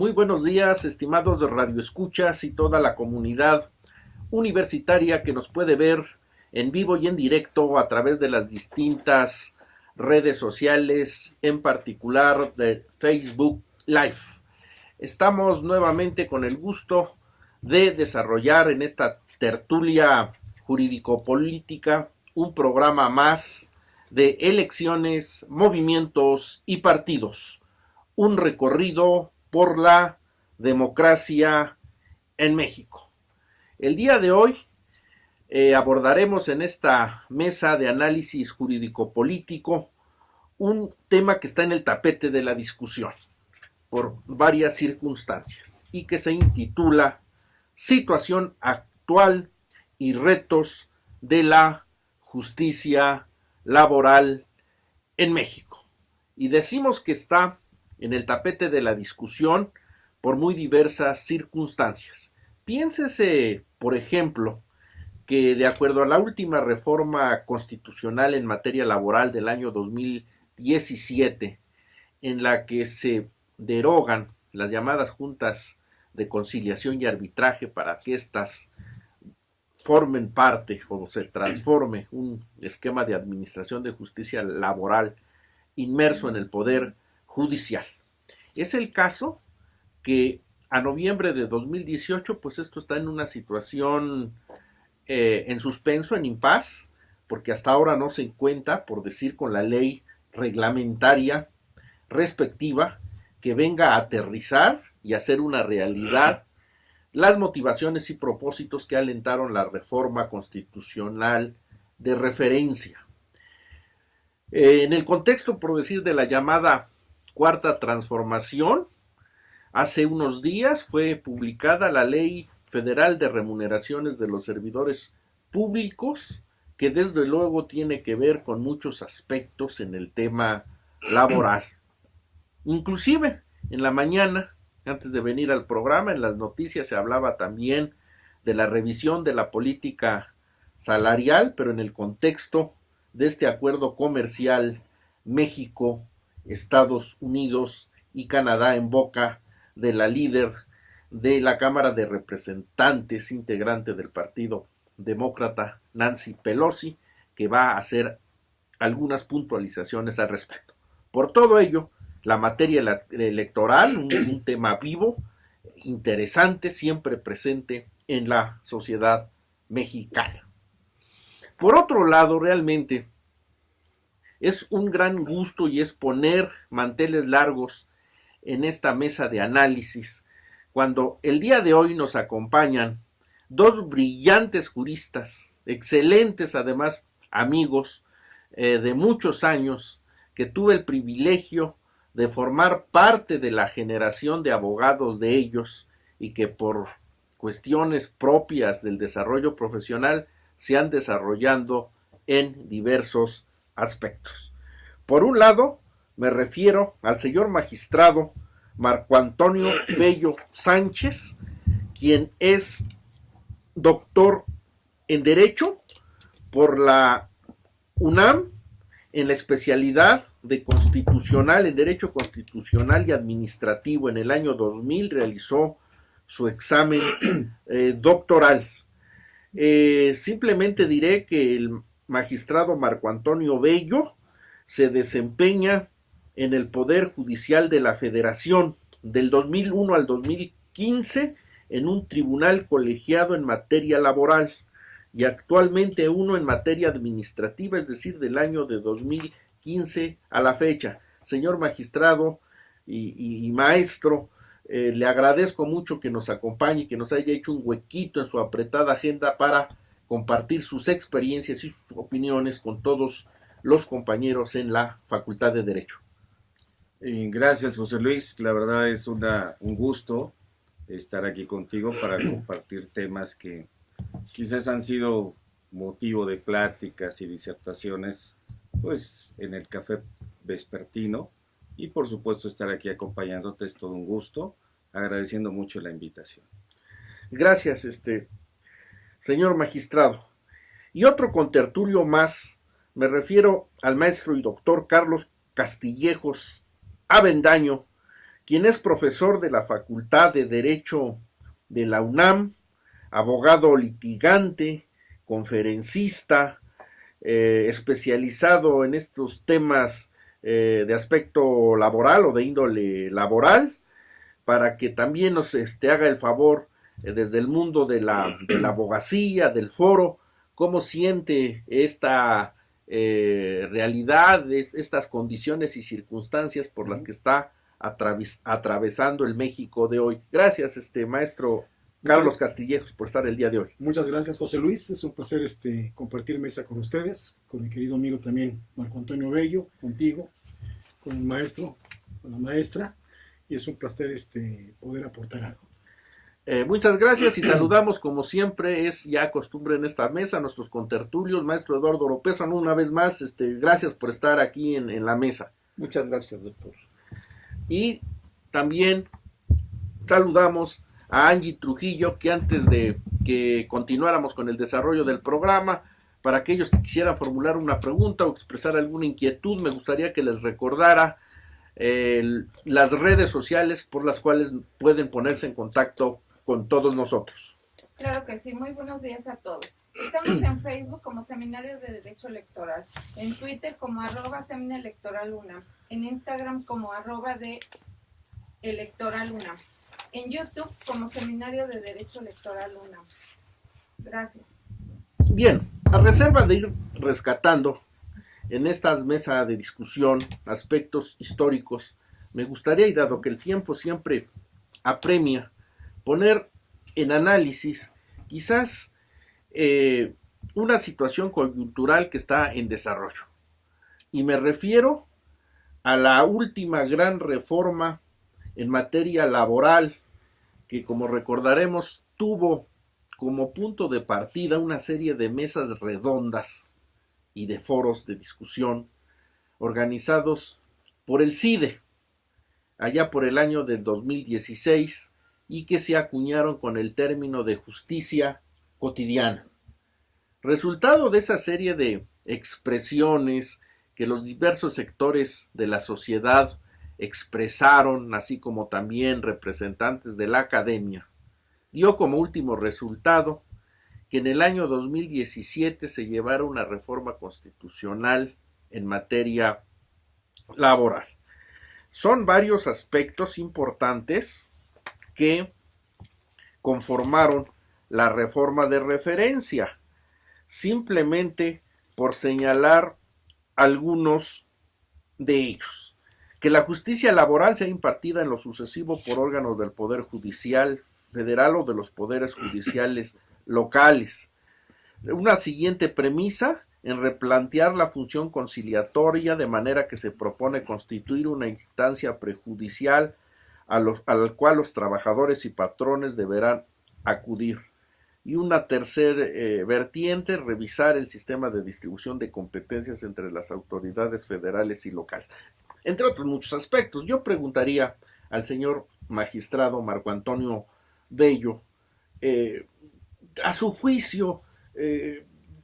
Muy buenos días, estimados radioescuchas y toda la comunidad universitaria que nos puede ver en vivo y en directo a través de las distintas redes sociales, en particular de Facebook Live. Estamos nuevamente con el gusto de desarrollar en esta tertulia jurídico-política un programa más de elecciones, movimientos y partidos. Un recorrido por la democracia en México. El día de hoy abordaremos en esta mesa de análisis jurídico-político un tema que está en el tapete de la discusión por varias circunstancias y que se intitula Situación actual y retos de la justicia laboral en México. Y decimos que está en el tapete de la discusión por muy diversas circunstancias. Piénsese, por ejemplo, que de acuerdo a la última reforma constitucional en materia laboral del año 2017, en la que se derogan las llamadas juntas de conciliación y arbitraje para que éstas formen parte o se transforme un esquema de administración de justicia laboral inmerso en el poder judicial. Es el caso que a noviembre de 2018, pues esto está en una situación en suspenso, en impas, porque hasta ahora no se cuenta, por decir, con la ley reglamentaria respectiva que venga a aterrizar y hacer una realidad las motivaciones y propósitos que alentaron la reforma constitucional de referencia. En el contexto, por decir, de la llamada Cuarta Transformación, hace unos días fue publicada la Ley Federal de Remuneraciones de los Servidores Públicos, que desde luego tiene que ver con muchos aspectos en el tema laboral. Inclusive, en la mañana, antes de venir al programa, en las noticias se hablaba también de la revisión de la política salarial, pero en el contexto de este acuerdo comercial México, Estados Unidos y Canadá en boca de la líder de la Cámara de Representantes, integrante del Partido Demócrata, Nancy Pelosi, que va a hacer algunas puntualizaciones al respecto. Por todo ello, la materia electoral, un tema vivo, interesante, siempre presente en la sociedad mexicana. Por otro lado, realmente es un gran gusto y es poner manteles largos en esta mesa de análisis, cuando el día de hoy nos acompañan dos brillantes juristas, excelentes además amigos de muchos años, que tuve el privilegio de formar parte de la generación de abogados de ellos y que por cuestiones propias del desarrollo profesional se han desarrollado en diversos aspectos. Por un lado, me refiero al señor magistrado Marco Antonio Bello Sánchez, quien es doctor en Derecho por la UNAM en la especialidad de Constitucional, en Derecho Constitucional y Administrativo. En el año 2000 realizó su examen doctoral. Simplemente diré que el magistrado Marco Antonio Bello se desempeña en el Poder Judicial de la Federación del 2001 al 2015 en un tribunal colegiado en materia laboral y actualmente uno en materia administrativa, es decir, del año de 2015 a la fecha. Señor magistrado y maestro, le agradezco mucho que nos acompañe y que nos haya hecho un huequito en su apretada agenda para compartir sus experiencias y sus opiniones con todos los compañeros en la Facultad de Derecho. Gracias, José Luis. La verdad es un gusto estar aquí contigo para compartir temas que quizás han sido motivo de pláticas y disertaciones, pues, en el café vespertino. Y por supuesto estar aquí acompañándote es todo un gusto, agradeciendo mucho la invitación. Gracias, señor magistrado. Y otro contertulio más, me refiero al maestro y doctor Carlos Castillejos Avendaño, quien es profesor de la Facultad de Derecho de la UNAM, abogado litigante, conferencista, especializado en estos temas de aspecto laboral o de índole laboral, para que también nos haga el favor desde el mundo de la abogacía, del foro, cómo siente esta realidad, estas condiciones y circunstancias por las que está atravesando el México de hoy. Gracias, maestro Carlos Castillejos, por estar el día de hoy. Muchas gracias, José Luis. Es un placer compartir mesa con ustedes, con mi querido amigo también Marco Antonio Bello, contigo, con el maestro, con la maestra, y es un placer poder aportar algo. Muchas gracias y saludamos, como siempre es ya costumbre en esta mesa, a nuestros contertulios. Maestro Eduardo Oropesa, una vez más, gracias por estar aquí en la mesa. Muchas gracias, doctor. Y también saludamos a Angie Trujillo, que antes de que continuáramos con el desarrollo del programa, para aquellos que quisieran formular una pregunta o expresar alguna inquietud, me gustaría que les recordara las redes sociales por las cuales pueden ponerse en contacto con todos nosotros. Claro que sí, muy buenos días a todos. Estamos en Facebook como Seminario de Derecho Electoral, en Twitter como @seminaelectoralunam, en Instagram como @de electoralunam, en YouTube como Seminario de Derecho Electoral UNAM. Gracias. Bien, a reserva de ir rescatando en estas mesas de discusión aspectos históricos, me gustaría, y dado que el tiempo siempre apremia, poner en análisis quizás una situación coyuntural que está en desarrollo. Y me refiero a la última gran reforma en materia laboral que, como recordaremos, tuvo como punto de partida una serie de mesas redondas y de foros de discusión organizados por el CIDE allá por el año del 2016 y que se acuñaron con el término de justicia cotidiana. Resultado de esa serie de expresiones que los diversos sectores de la sociedad expresaron, así como también representantes de la academia, dio como último resultado que en el año 2017 se llevara una reforma constitucional en materia laboral. Son varios aspectos importantes que conformaron la reforma de referencia, simplemente por señalar algunos de ellos. Que la justicia laboral sea impartida en lo sucesivo por órganos del Poder Judicial Federal o de los poderes judiciales locales. Una siguiente premisa en replantear la función conciliatoria de manera que se propone constituir una instancia prejudicial al cual los trabajadores y patrones deberán acudir. Y una tercera vertiente, revisar el sistema de distribución de competencias entre las autoridades federales y locales, entre otros muchos aspectos. Yo preguntaría al señor magistrado Marco Antonio Bello, a su juicio,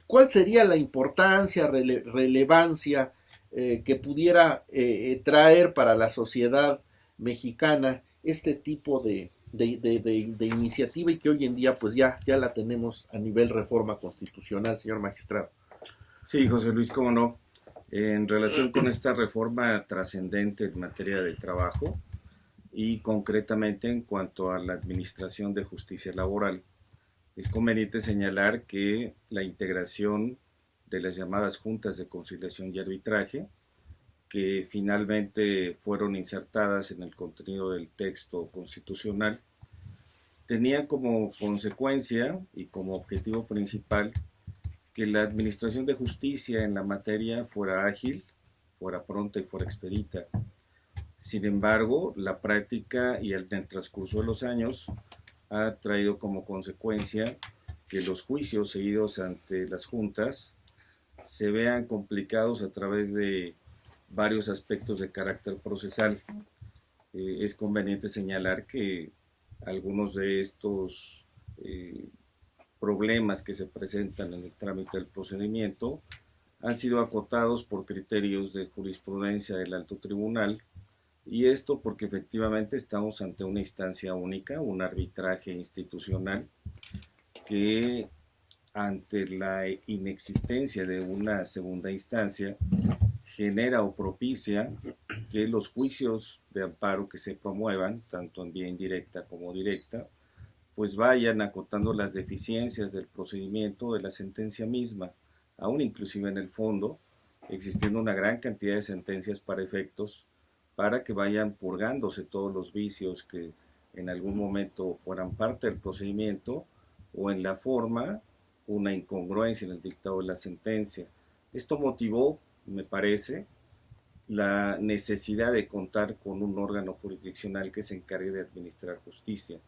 ¿cuál sería la importancia, relevancia que pudiera traer para la sociedad mexicana este tipo de iniciativa y que hoy en día pues ya la tenemos a nivel reforma constitucional, señor magistrado? Sí, José Luis, cómo no. En relación con esta reforma trascendente en materia de trabajo y concretamente en cuanto a la administración de justicia laboral, es conveniente señalar que la integración de las llamadas juntas de conciliación y arbitraje, que finalmente fueron insertadas en el contenido del texto constitucional, tenía como consecuencia y como objetivo principal que la administración de justicia en la materia fuera ágil, fuera pronta y fuera expedita. Sin embargo, la práctica y el transcurso de los años ha traído como consecuencia que los juicios seguidos ante las juntas se vean complicados a través de varios aspectos de carácter procesal. Es conveniente señalar que algunos de estos problemas que se presentan en el trámite del procedimiento han sido acotados por criterios de jurisprudencia del Alto Tribunal, Y esto porque efectivamente estamos ante una instancia única, un arbitraje institucional que ante la inexistencia de una segunda instancia genera o propicia que los juicios de amparo que se promuevan, tanto en vía indirecta como directa, pues vayan acotando las deficiencias del procedimiento de la sentencia misma, aún inclusive en el fondo, existiendo una gran cantidad de sentencias para efectos, para que vayan purgándose todos los vicios que en algún momento fueran parte del procedimiento, o en la forma, una incongruencia en el dictado de la sentencia. Esto motivó, me parece, la necesidad de contar con un órgano jurisdiccional que se encargue de administrar justicia.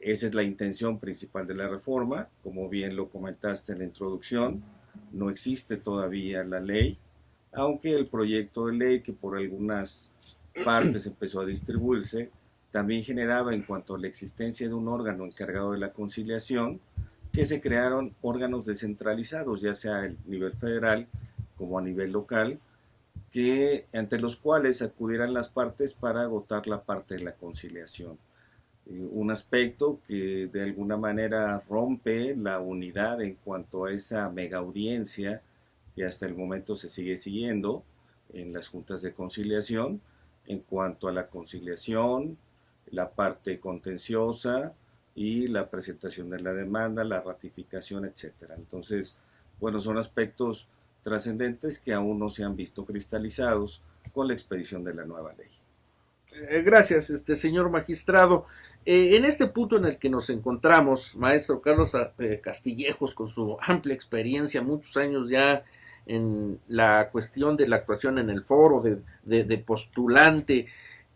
Esa es la intención principal de la reforma, como bien lo comentaste en la introducción, no existe todavía la ley, aunque el proyecto de ley que por algunas partes empezó a distribuirse, también generaba en cuanto a la existencia de un órgano encargado de la conciliación, que se crearon órganos descentralizados, ya sea a nivel federal como a nivel local, que ante los cuales acudieran las partes para agotar la parte de la conciliación. Un aspecto que de alguna manera rompe la unidad en cuanto a esa mega audiencia que hasta el momento se sigue siguiendo en las juntas de conciliación, en cuanto a la conciliación, la parte contenciosa y la presentación de la demanda, la ratificación, etcétera. Entonces, bueno, son aspectos trascendentes que aún no se han visto cristalizados con la expedición de la nueva ley. Gracias, señor magistrado. En este punto en el que nos encontramos, maestro Carlos Castillejos, con su amplia experiencia, muchos años ya en la cuestión de la actuación en el foro de postulante,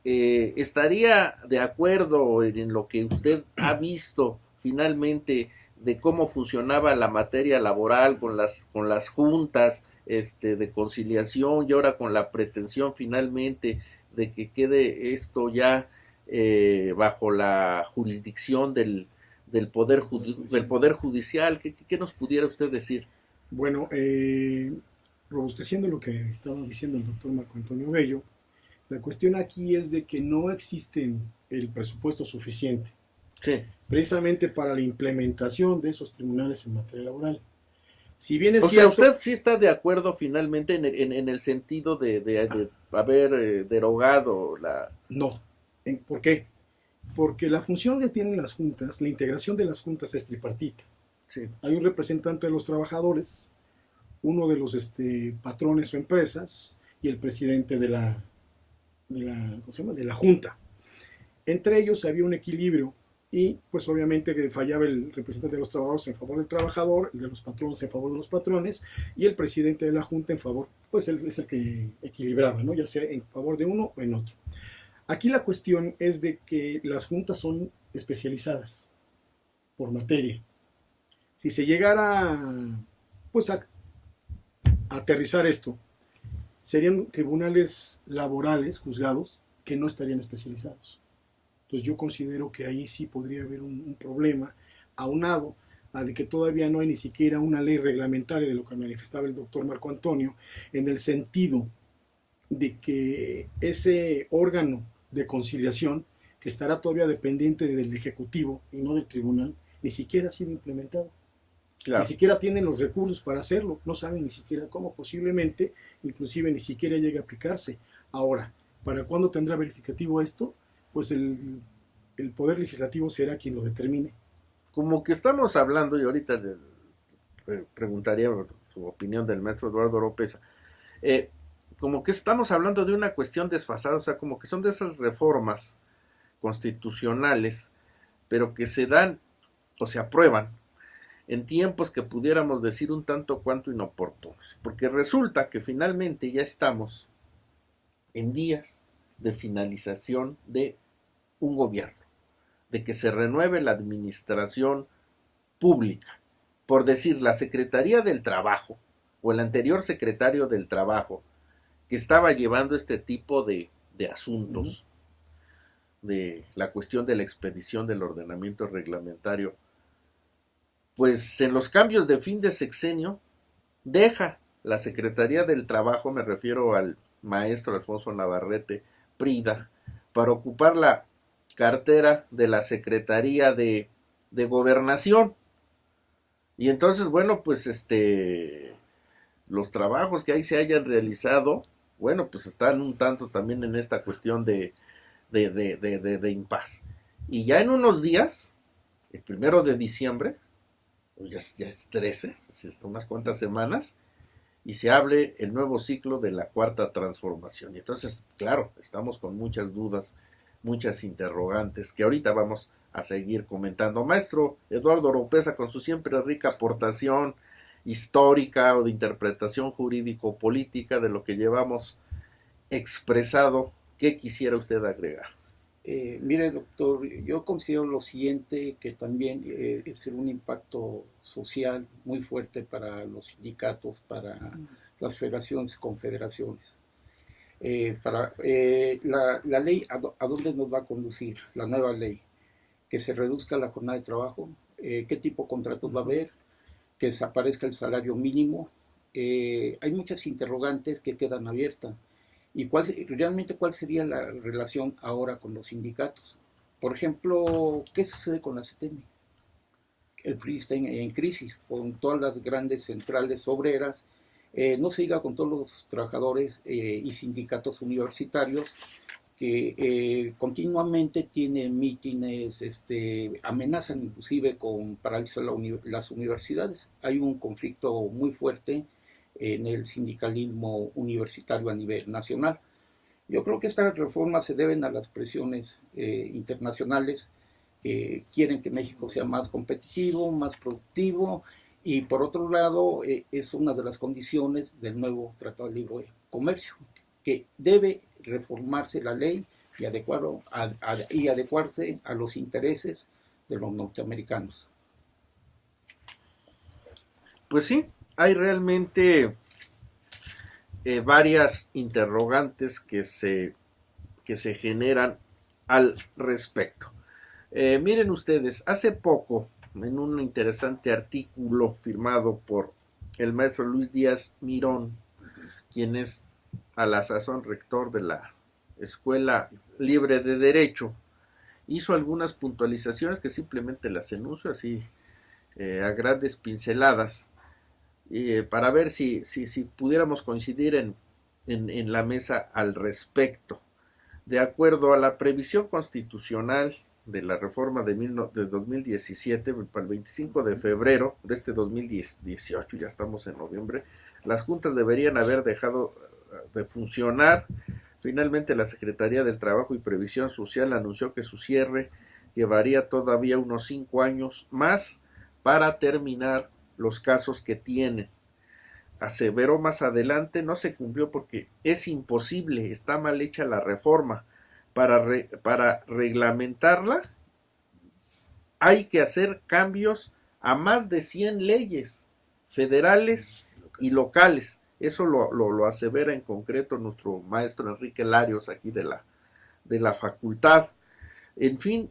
¿estaría de acuerdo en lo que usted ha visto finalmente de cómo funcionaba la materia laboral con las juntas de conciliación y ahora con la pretensión finalmente de que quede esto ya bajo la jurisdicción del poder judicial? ¿Qué nos pudiera usted decir? Bueno, robusteciendo lo que estaba diciendo el doctor Marco Antonio Bello, la cuestión aquí es de que no existe el presupuesto suficiente, Sí. precisamente para la implementación de esos tribunales en materia laboral. Si bien es O cierto, sea, usted sí está de acuerdo finalmente en el sentido de haber derogado la... no. ¿Por qué? Porque la función que tienen las juntas, la integración de las juntas es tripartita. Sí. Hay un representante de los trabajadores, uno de los patrones o empresas y el presidente de la ¿cómo se llama? De la junta. Entre ellos había un equilibrio y pues obviamente que fallaba el representante de los trabajadores en favor del trabajador, el de los patrones en favor de los patrones y el presidente de la junta en favor, pues él es el que equilibraba, ¿no? Ya sea en favor de uno o en otro. Aquí la cuestión es de que las juntas son especializadas por materia. Si se llegara pues a aterrizar esto, serían tribunales laborales, juzgados, que no estarían especializados. Entonces yo considero que ahí sí podría haber un problema aunado a de que todavía no hay ni siquiera una ley reglamentaria de lo que manifestaba el doctor Marco Antonio, en el sentido de que ese órgano de conciliación, que estará todavía dependiente del Ejecutivo y no del Tribunal, ni siquiera ha sido implementado. Claro. Ni siquiera tienen los recursos para hacerlo, no saben ni siquiera cómo, posiblemente, inclusive ni siquiera llegue a aplicarse. Ahora, ¿para cuándo tendrá verificativo esto? Pues el Poder Legislativo será quien lo determine. Como que estamos hablando, y ahorita preguntaría su opinión del maestro Eduardo Oropesa, como que estamos hablando de una cuestión desfasada, o sea, como que son de esas reformas constitucionales, pero que se dan o se aprueban en tiempos que pudiéramos decir un tanto cuanto inoportunos, porque resulta que finalmente ya estamos en días de finalización de un gobierno, de que se renueve la administración pública, por decir, la Secretaría del Trabajo o el anterior secretario del Trabajo que estaba llevando este tipo de asuntos, de la cuestión de la expedición del ordenamiento reglamentario, pues en los cambios de fin de sexenio deja la Secretaría del Trabajo, me refiero al maestro Alfonso Navarrete, Prida para ocupar la cartera de la Secretaría de Gobernación. Y entonces, bueno, pues los trabajos que ahí se hayan realizado, bueno, pues están un tanto también en esta cuestión de impas. Y ya en unos días, el 1 de diciembre, pues ya es 13, unas cuantas semanas, y se abre el nuevo ciclo de la cuarta transformación. Y entonces, claro, estamos con muchas dudas, muchas interrogantes, que ahorita vamos a seguir comentando. Maestro Eduardo Oropeza, con su siempre rica aportación histórica o de interpretación jurídico-política de lo que llevamos expresado, ¿qué quisiera usted agregar? Mire, doctor, yo considero lo siguiente, que también es un impacto social muy fuerte para los sindicatos, para las federaciones, confederaciones. La ley, ¿a dónde nos va a conducir? La nueva ley, que se reduzca la jornada de trabajo, qué tipo de contratos va a haber, que desaparezca el salario mínimo. Hay muchas interrogantes que quedan abiertas. ¿Y realmente cuál sería la relación ahora con los sindicatos? Por ejemplo, ¿qué sucede con la CTM? El PRI está en crisis con todas las grandes centrales obreras, no se diga con todos los trabajadores y sindicatos universitarios que continuamente tienen mítines, amenazan inclusive con paralizar las universidades. Hay un conflicto muy fuerte en el sindicalismo universitario a nivel nacional. Yo creo que estas reformas se deben a las presiones internacionales que quieren que México sea más competitivo, más productivo, y por otro lado es una de las condiciones del nuevo Tratado de Libre Comercio, que debe reformarse la ley y adecuarse a los intereses de los norteamericanos. Pues sí, hay realmente varias interrogantes que se generan al respecto. Miren ustedes, hace poco, en un interesante artículo firmado por el maestro Luis Díaz Mirón, quien es a la sazón rector de la Escuela Libre de Derecho, hizo algunas puntualizaciones que simplemente las enuncio así a grandes pinceladas, para ver si pudiéramos coincidir en la mesa al respecto. De acuerdo a la previsión constitucional de la reforma de 2017, para el 25 de febrero de este 2018, ya estamos en noviembre, las juntas deberían haber dejado de funcionar. Finalmente, la Secretaría del Trabajo y Previsión Social anunció que su cierre llevaría todavía unos 5 años más para terminar los casos que tienen. Aseveró más adelante, no se cumplió porque es imposible, está mal hecha la reforma. Para reglamentarla hay que hacer cambios a más de 100 leyes federales y locales. Eso lo asevera en concreto nuestro maestro Enrique Larios, aquí de la facultad. En fin,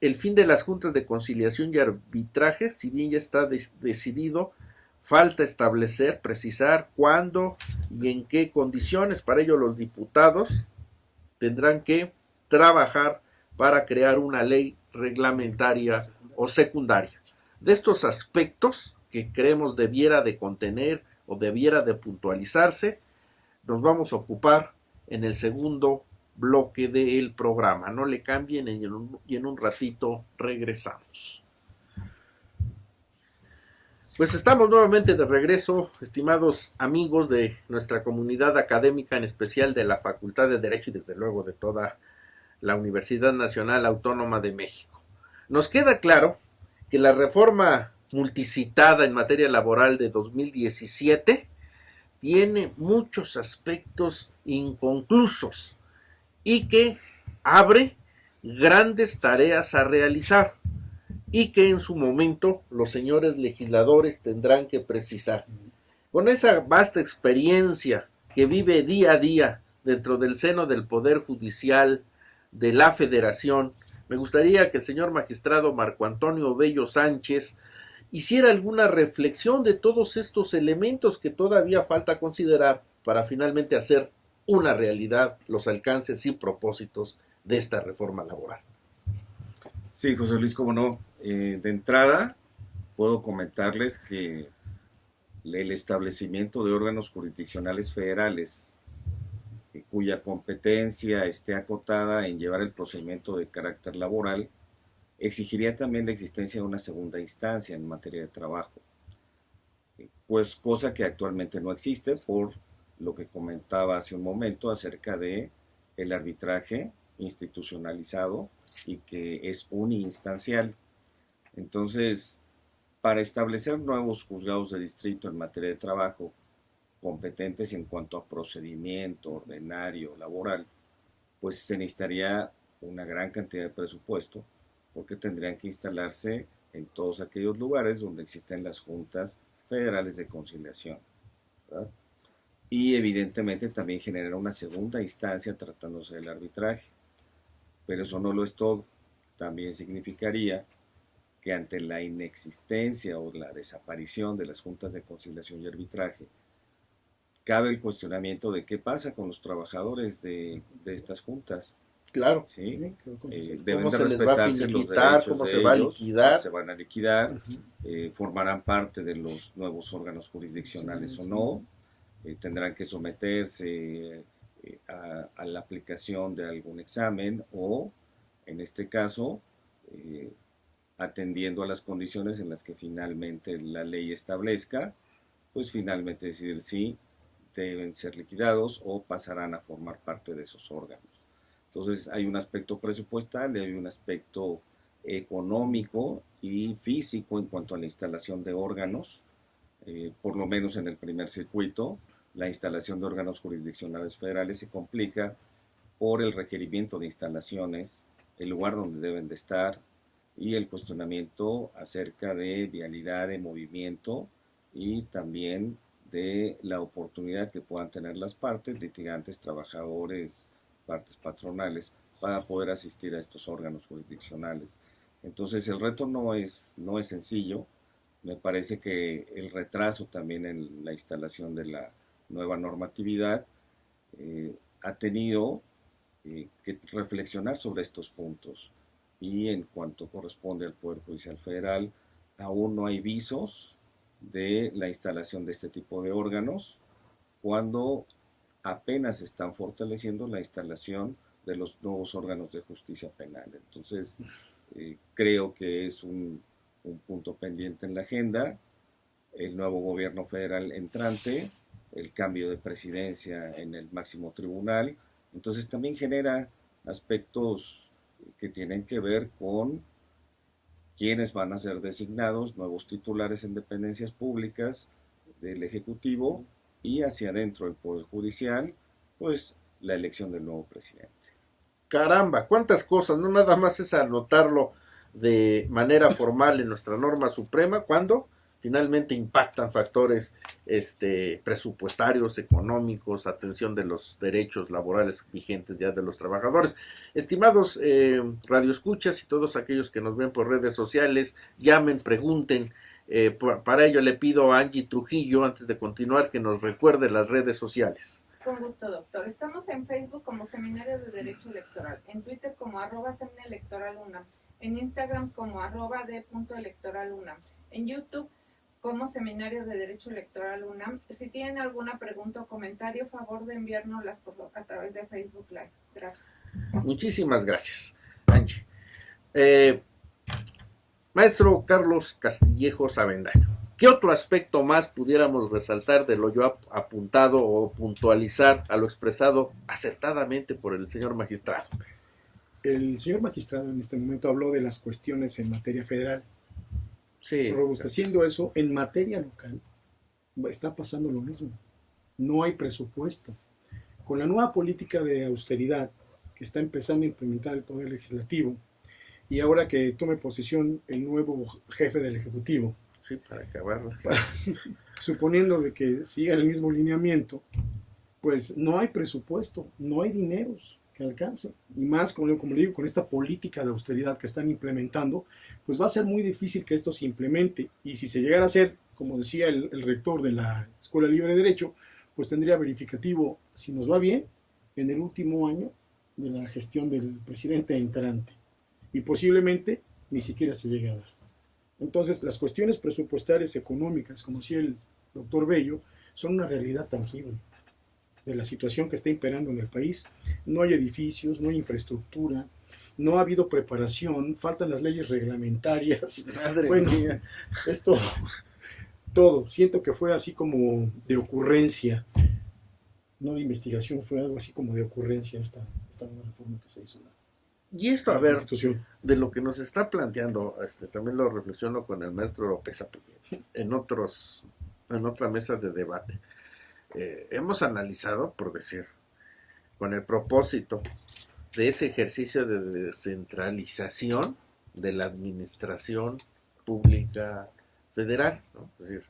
el fin de las juntas de conciliación y arbitraje, si bien ya está decidido, falta establecer, precisar cuándo y en qué condiciones. Para ello los diputados tendrán que trabajar para crear una ley reglamentaria o secundaria. De estos aspectos que creemos debiera de contener o debiera de puntualizarse, nos vamos a ocupar en el segundo bloque del programa. No le cambien y en un ratito regresamos. Pues estamos nuevamente de regreso, estimados amigos de nuestra comunidad académica, en especial de la Facultad de Derecho y desde luego de toda la Universidad Nacional Autónoma de México. Nos queda claro que la reforma multicitada en materia laboral de 2017 tiene muchos aspectos inconclusos y que abre grandes tareas a realizar y que en su momento los señores legisladores tendrán que precisar. Con esa vasta experiencia que vive día a día dentro del seno del Poder Judicial de la Federación, me gustaría que el señor magistrado Marco Antonio Bello Sánchez hiciera alguna reflexión de todos estos elementos que todavía falta considerar para finalmente hacer una realidad los alcances y propósitos de esta reforma laboral. Sí, José Luis, cómo no. De entrada, puedo comentarles que el establecimiento de órganos jurisdiccionales federales cuya competencia esté acotada en llevar el procedimiento de carácter laboral exigiría también la existencia de una segunda instancia en materia de trabajo, pues cosa que actualmente no existe por lo que comentaba hace un momento acerca de el arbitraje institucionalizado y que es uninstancial. Entonces, para establecer nuevos juzgados de distrito en materia de trabajo competentes en cuanto a procedimiento ordenario laboral, pues se necesitaría una gran cantidad de presupuesto, porque tendrían que instalarse en todos aquellos lugares donde existen las juntas federales de conciliación, ¿verdad? Y evidentemente también generar una segunda instancia tratándose del arbitraje. Pero eso no lo es todo. También significaría que ante la inexistencia o la desaparición de las juntas de conciliación y arbitraje, cabe el cuestionamiento de qué pasa con los trabajadores de estas juntas. Claro. ¿Sí? ¿Cómo Deben de se les va a respetarse los finiquitar? derechos ¿Cómo de se va a ellos, liquidar? se van a liquidar, formarán parte de los nuevos órganos jurisdiccionales o no, tendrán que someterse a la aplicación de algún examen o, en este caso, atendiendo a las condiciones en las que finalmente la ley establezca, pues finalmente decidir si deben ser liquidados o pasarán a formar parte de esos órganos. Entonces hay un aspecto presupuestal y hay un aspecto económico y físico en cuanto a la instalación de órganos, por lo menos en el primer circuito. La instalación de órganos jurisdiccionales federales se complica por el requerimiento de instalaciones, el lugar donde deben de estar y el cuestionamiento acerca de vialidad de movimiento y también de la oportunidad que puedan tener las partes, litigantes, trabajadores, partes patronales, para poder asistir a estos órganos jurisdiccionales. Entonces el reto no es sencillo. Me parece que el retraso también en la instalación de la nueva normatividad ha tenido que reflexionar sobre estos puntos. Y en cuanto corresponde al Poder Judicial Federal, aún no hay visos de la instalación de este tipo de órganos, cuando apenas están fortaleciendo la instalación de los nuevos órganos de justicia penal. Entonces, creo que es un punto pendiente en la agenda. El nuevo gobierno federal entrante, el cambio de presidencia en el máximo tribunal, entonces también genera aspectos que tienen que ver con quiénes van a ser designados, nuevos titulares en dependencias públicas del Ejecutivo y hacia adentro del Poder Judicial, pues la elección del nuevo presidente. Caramba, cuántas cosas, no nada más es anotarlo de manera formal en nuestra norma suprema, cuando finalmente impactan factores presupuestarios, económicos, atención de los derechos laborales vigentes ya de los trabajadores. Estimados radioescuchas y todos aquellos que nos ven por redes sociales, llamen, pregunten. Para ello le pido a Angie Trujillo, antes de continuar, que nos recuerde las redes sociales. Con gusto, doctor. Estamos en Facebook como Seminario de Derecho Electoral, en Twitter como @seminaelectoralunam, en Instagram como @d.electoralunam, en YouTube como Seminario de Derecho Electoral UNAM. Si tienen alguna pregunta o comentario, favor de enviárnoslas a través de Facebook Live. Gracias. Muchísimas gracias, Angie. Maestro Carlos Castillejos Avendaño, ¿qué otro aspecto más pudiéramos resaltar de lo yo apuntado o puntualizar a lo expresado acertadamente por el señor magistrado? El señor magistrado en este momento habló de las cuestiones en materia federal. Sí. Robusteciendo eso, en materia local está pasando lo mismo. No hay presupuesto. Con la nueva política de austeridad que está empezando a implementar el Poder Legislativo, y ahora que tome posesión el nuevo jefe del Ejecutivo, Sí, para acabarla. suponiendo de que siga el mismo lineamiento, pues no hay presupuesto, no hay dineros que alcancen. Y más, como le digo, con esta política de austeridad que están implementando, pues va a ser muy difícil que esto se implemente. Y si se llegara a hacer, como decía el rector de la Escuela Libre de Derecho, pues tendría verificativo si nos va bien en el último año de la gestión del presidente entrante y posiblemente ni siquiera se llegue a dar. Entonces, las cuestiones presupuestarias económicas, como decía el doctor Bello, son una realidad tangible de la situación que está imperando en el país. No hay edificios, no hay infraestructura, no ha habido preparación, faltan las leyes reglamentarias. Madre Bueno, mía. esto, todo, siento que fue así como de ocurrencia, no de investigación, fue algo así como de ocurrencia esta nueva reforma que se hizo Y esto, en a la ver, Constitución. de lo que nos está planteando, también lo reflexiono con el maestro López en otra mesa de debate. Hemos analizado, por decir, con el propósito de ese ejercicio de descentralización de la administración pública federal, ¿no? Es decir,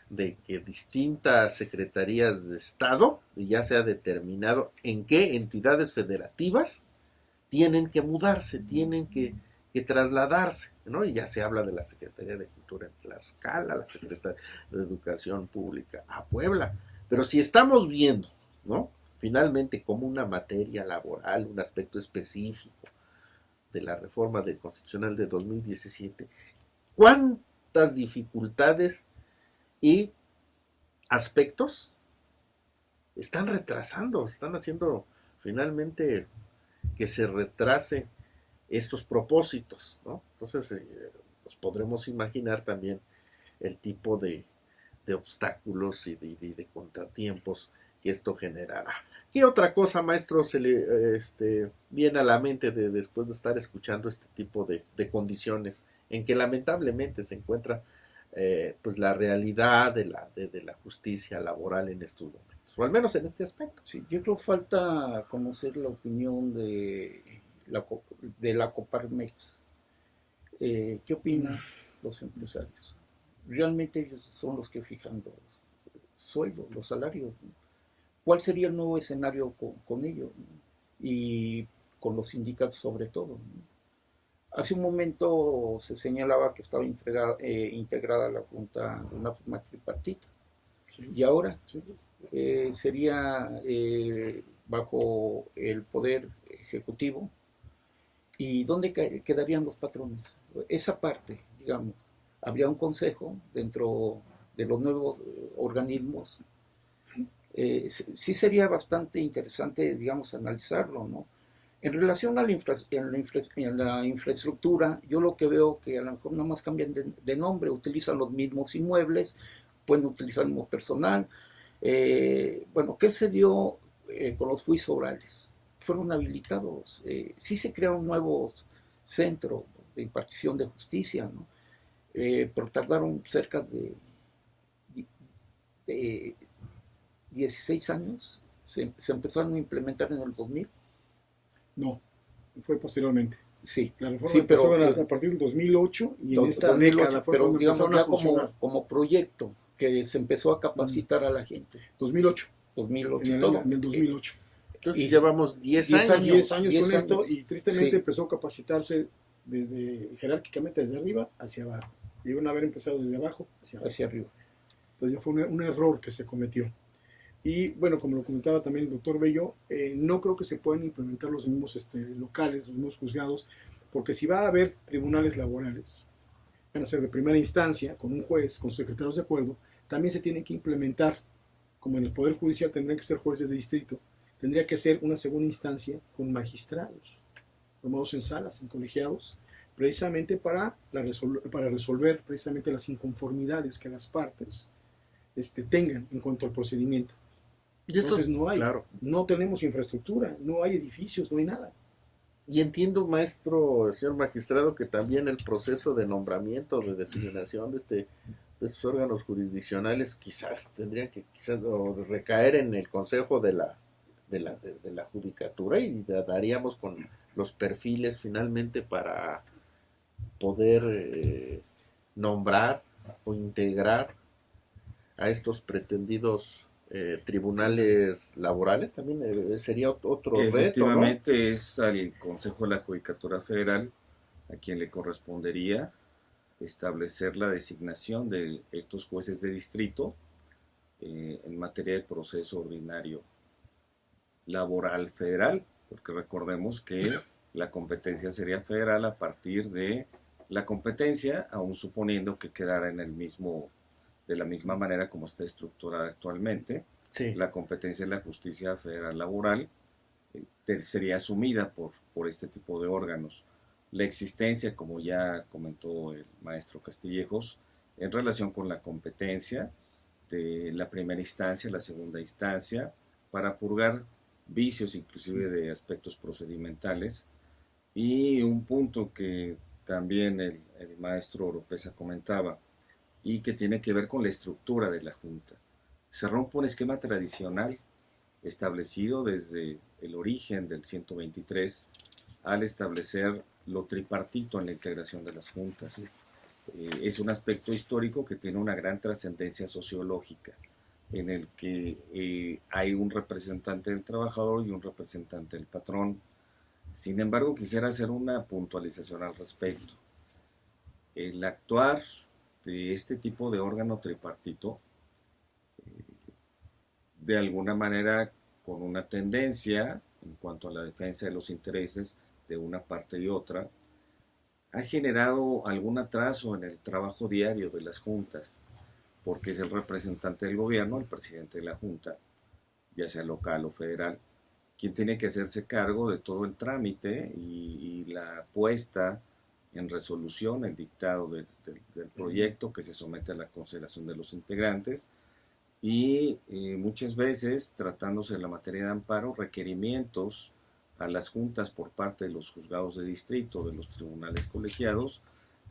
de que distintas secretarías de Estado, y ya se ha determinado en qué entidades federativas tienen que mudarse, tienen que trasladarse, ¿no? Y ya se habla de la Secretaría de Cultura en Tlaxcala, la Secretaría de Educación Pública a Puebla. Pero si estamos viendo, ¿no? Finalmente como una materia laboral, un aspecto específico de la reforma constitucional de 2017, ¿cuántas dificultades y aspectos están retrasando, están haciendo finalmente que se retrase estos propósitos, ¿no? Entonces, pues podremos imaginar también el tipo de obstáculos y de contratiempos que esto generará. ¿Qué otra cosa, maestro, se le viene a la mente después de estar escuchando este tipo de condiciones en que lamentablemente se encuentra pues la realidad de la justicia laboral en estos momentos, o al menos en este aspecto? Sí, yo creo que falta conocer la opinión de la Coparmex. ¿Qué opinan los empresarios? Realmente ellos son los que fijan los sueldos, los salarios, ¿no? ¿Cuál sería el nuevo escenario con ellos, ¿no? Y con los sindicatos sobre todo, ¿no? Hace un momento se señalaba que estaba integrada la Junta de una forma tripartita. Sí, Y ahora sí. sería bajo el poder ejecutivo. ¿Y dónde quedarían los patrones? Esa parte, digamos, habría un consejo dentro de los nuevos organismos. Sí sería bastante interesante, digamos, analizarlo, ¿no? En relación a la infraestructura, yo lo que veo que a lo mejor nada más cambian de nombre, utilizan los mismos inmuebles, pueden utilizar el mismo personal. Bueno, ¿qué se dio con los juicios orales? Fueron habilitados, sí se crearon nuevos centros de impartición de justicia, ¿no? Pero tardaron cerca de 16 años, se empezaron a implementar en el 2000. No, fue posteriormente. Sí, La reforma sí, empezó pero a partir del 2008 y en esta 2008, década fue pero cuando digamos empezaron a ya funcionar. como proyecto, que se empezó a capacitar a la gente. 2008, 2008 en todo. el 2008. Entonces Y llevamos 10 años. 10 años 10 con años. esto y tristemente Sí. empezó a capacitarse jerárquicamente desde arriba hacia abajo. Debieron haber empezado desde abajo hacia arriba. Hacia arriba. Entonces ya fue un error que se cometió. Y bueno, como lo comentaba también el doctor Bello, no creo que se puedan implementar los mismos locales, los mismos juzgados, porque si va a haber tribunales laborales, van a ser de primera instancia, con un juez, con secretarios de acuerdo, también se tienen que implementar, como en el Poder Judicial tendrían que ser jueces de distrito, tendría que ser una segunda instancia con magistrados, formados en salas, en colegiados, precisamente para resolver precisamente las inconformidades que las partes tengan en cuanto al procedimiento. Y esto, Entonces no hay, claro. no tenemos infraestructura, no hay edificios, no hay nada. Y entiendo, maestro, señor magistrado, que también el proceso de nombramiento, de designación de estos órganos jurisdiccionales quizás tendrían que recaer en el Consejo de la Judicatura y daríamos con los perfiles finalmente para poder nombrar o integrar a estos pretendidos tribunales laborales. También sería otro reto, ¿no? Efectivamente, es al Consejo de la Judicatura Federal a quien le correspondería establecer la designación de estos jueces de distrito en materia de proceso ordinario laboral federal, porque recordemos que la competencia sería federal a partir de la competencia, aún suponiendo que quedara en el mismo, de la misma manera como está estructurada actualmente. Sí. La competencia de la justicia federal laboral sería asumida por este tipo de órganos. La existencia, como ya comentó el maestro Castillejos, en relación con la competencia de la primera instancia, la segunda instancia, para purgar vicios inclusive de aspectos procedimentales. Y un punto que también el maestro Oropesa comentaba y que tiene que ver con la estructura de la Junta. Se rompe un esquema tradicional establecido desde el origen del 123 al establecer lo tripartito en la integración de las juntas. Es un aspecto histórico que tiene una gran trascendencia sociológica, en el que hay un representante del trabajador y un representante del patrón. Sin embargo, quisiera hacer una puntualización al respecto. El actuar de este tipo de órgano tripartito, de alguna manera con una tendencia en cuanto a la defensa de los intereses de una parte y otra, ha generado algún atraso en el trabajo diario de las juntas, porque es el representante del gobierno, el presidente de la junta, ya sea local o federal, quien tiene que hacerse cargo de todo el trámite y la puesta en resolución, el dictado del proyecto que se somete a la consideración de los integrantes, y muchas veces, tratándose de la materia de amparo, requerimientos a las juntas por parte de los juzgados de distrito, de los tribunales colegiados,